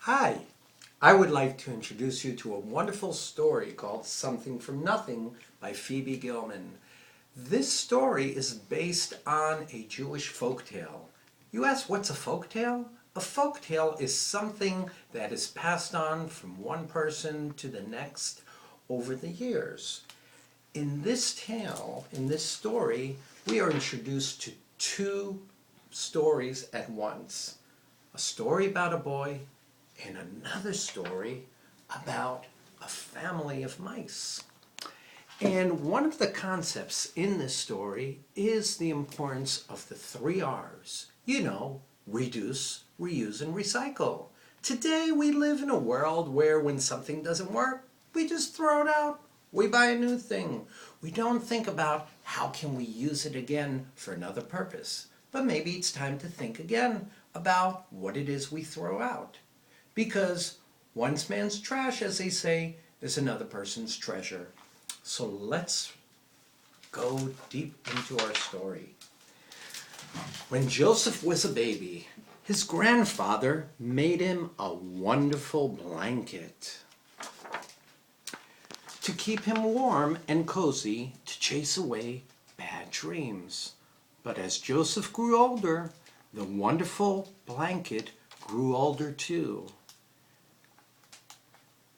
Hi, I would like to introduce you to a wonderful story called Something from Nothing by Phoebe Gilman. This story is based on a Jewish folktale. You ask, what's a folktale? A folktale is something that is passed on from one person to the next over the years. In this tale, in this story, we are introduced to two stories at once. A story about a boy and another story about a family of mice. And one of the concepts in this story is the importance of the 3 R's. Reduce, reuse, and recycle. Today we live in a world where when something doesn't work, we just throw it out. We buy a new thing. We don't think about how can we use it again for another purpose. But maybe it's time to think again about what it is we throw out. Because one man's trash, as they say, is another person's treasure. So let's go deep into our story. When Joseph was a baby, his grandfather made him a wonderful blanket to keep him warm and cozy, to chase away bad dreams. But as Joseph grew older, the wonderful blanket grew older too.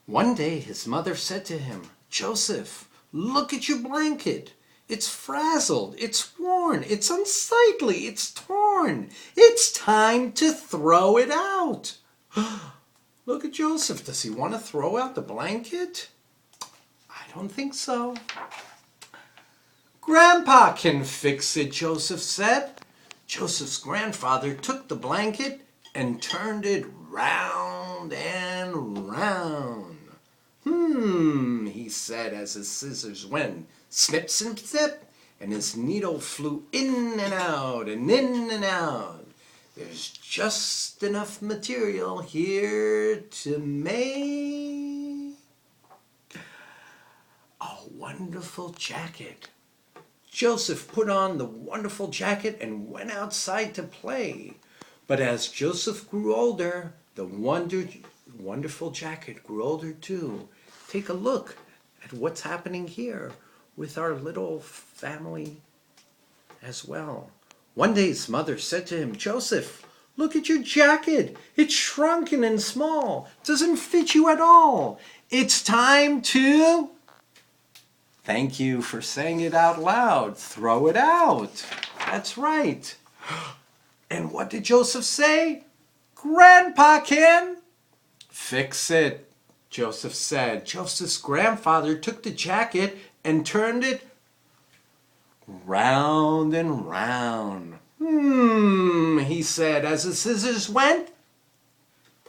One day his mother said to him, "Joseph, look at your blanket. It's frazzled, it's worn, it's unsightly, it's torn. It's time to throw it out." Look at Joseph. Does he want to throw out the blanket? I don't think so. "Grandpa can fix it," Joseph said. Joseph's grandfather took the blanket and turned it round and round. He said as his scissors went snip, snip, snip, and his needle flew in and out and in and out. "There's just enough material here to make a wonderful jacket." Joseph put on the wonderful jacket and went outside to play. But as Joseph grew older, the wonderful jacket grew older too. Take a look at what's happening here with our little family as well. One day his mother said to him, "Joseph, look at your jacket. It's shrunken and small. Doesn't fit you at all. It's time to..." Thank you for saying it out loud. Throw it out. That's right. And what did Joseph say? "Grandpa can fix it," Joseph said. Joseph's grandfather took the jacket and turned it round and round. He said as the scissors went.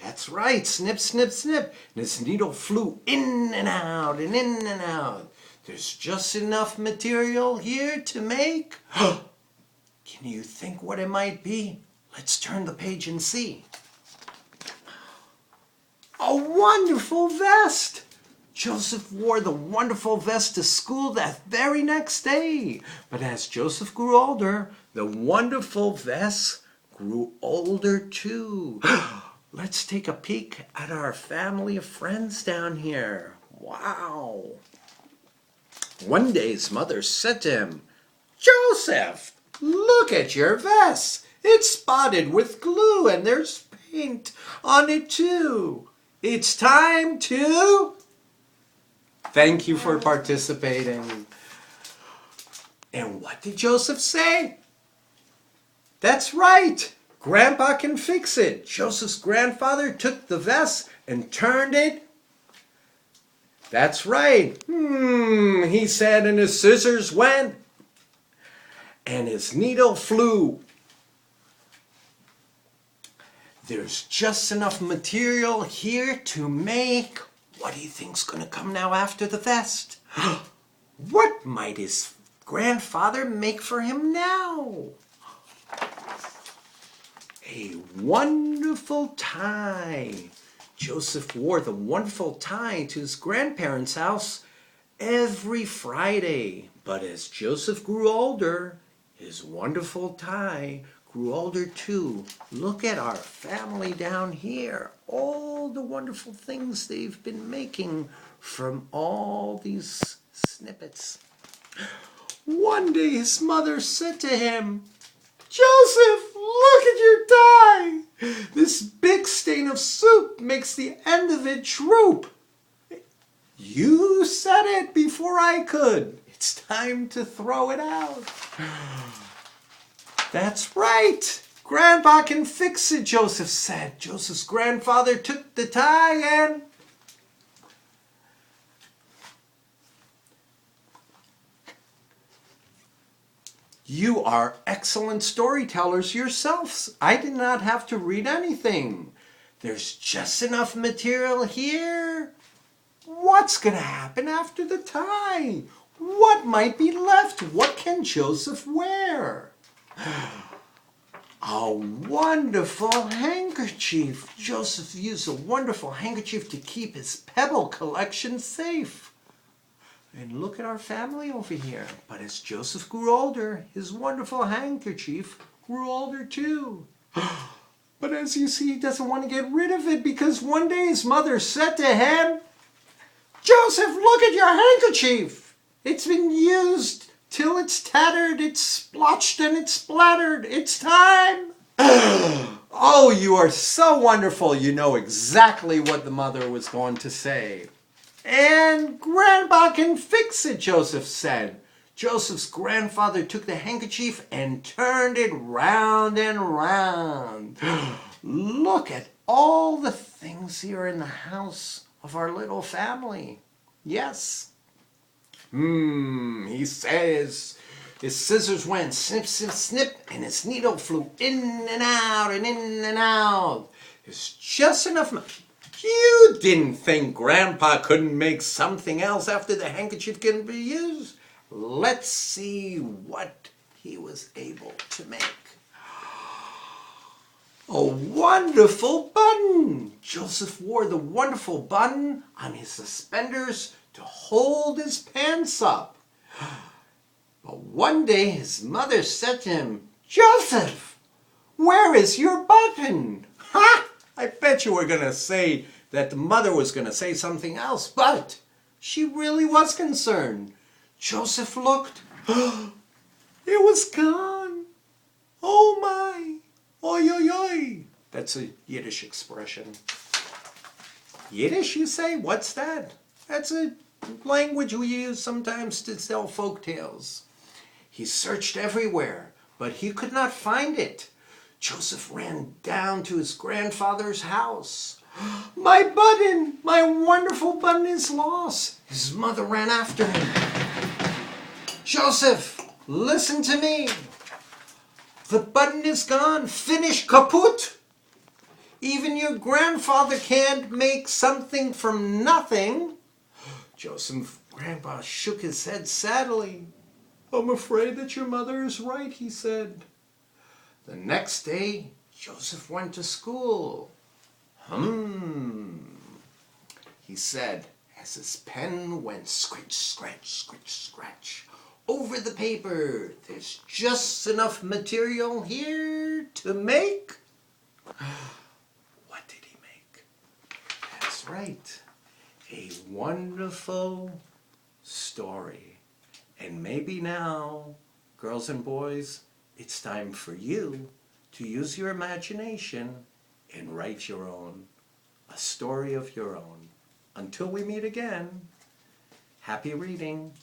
That's right, snip, snip, snip. And his needle flew in and out and in and out. There's just enough material here to make... Can you think what it might be? Let's turn the page and see. A wonderful vest! Joseph wore the wonderful vest to school that very next day. But as Joseph grew older, the wonderful vest grew older too. Let's take a peek at our family of friends down here. Wow! One day his mother said to him, "Joseph, look at your vest. It's spotted with glue and there's paint on it too. It's time to..." Thank you for participating. And what did Joseph say? That's right. Grandpa can fix it. Joseph's grandfather took the vest and turned it. That's right. He said, and his scissors went, and his needle flew. There's just enough material here to make... What do you think's going to come now after the vest? What might his grandfather make for him now? A wonderful tie. Joseph wore the wonderful tie to his grandparents' house every Friday. But as Joseph grew older, his wonderful tie grew older too. Look at our family down here. All the wonderful things they've been making from all these snippets. One day his mother said to him, "Joseph, look at your tie. This big stain of soup makes the end of it droop." "You said it before I could. It's time to throw it out." "That's right. Grandpa can fix it," Joseph said. Joseph's grandfather took the tie and... You are excellent storytellers yourselves. I did not have to read anything. There's just enough material here. What's going to happen after the tie? What might be left? What can Joseph wear? A wonderful handkerchief. Joseph used a wonderful handkerchief to keep his pebble collection safe. And look at our family over here. But as Joseph grew older, his wonderful handkerchief grew older too. But as you see, he doesn't want to get rid of it because one day his mother said to him, "Joseph, look at your handkerchief. It's been used till it's tattered, it's splotched, and it's splattered. It's time." Oh, you are so wonderful. You know exactly what the mother was going to say. "And Grandpa can fix it," Joseph said. Joseph's grandfather took the handkerchief and turned it round and round. Look at all the things here in the house of our little family. Yes. He says his scissors went snip, snip, snip, and his needle flew in and out and in and out. There's just enough... You didn't think Grandpa couldn't make something else after the handkerchief can be used? Let's see what he was able to make. A wonderful button! Joseph wore the wonderful button on his suspenders to hold his pants up. But one day his mother said to him, "Joseph, where is your button?" Ha! I bet you were going to say that the mother was going to say something else, but she really was concerned. Joseph looked. It was gone. Oh my. Oi, oi, oi. That's a Yiddish expression. Yiddish, you say? What's that? That's a language we use sometimes to tell folk tales. He searched everywhere, but he could not find it. Joseph ran down to his grandfather's house. "My button! My wonderful button is lost!" His mother ran after him. "Joseph, listen to me. The button is gone. Finish, kaput. Even your grandfather can't make something from nothing." Joseph's grandpa shook his head sadly. "I'm afraid that your mother is right," he said. The next day, Joseph went to school. He said, as his pen went scratch, scratch, scratch, scratch over the paper. There's just enough material here to make... What did he make? That's right, a wonderful story. And maybe now, girls and boys, it's time for you to use your imagination and write your own, a story of your own. Until we meet again, happy reading.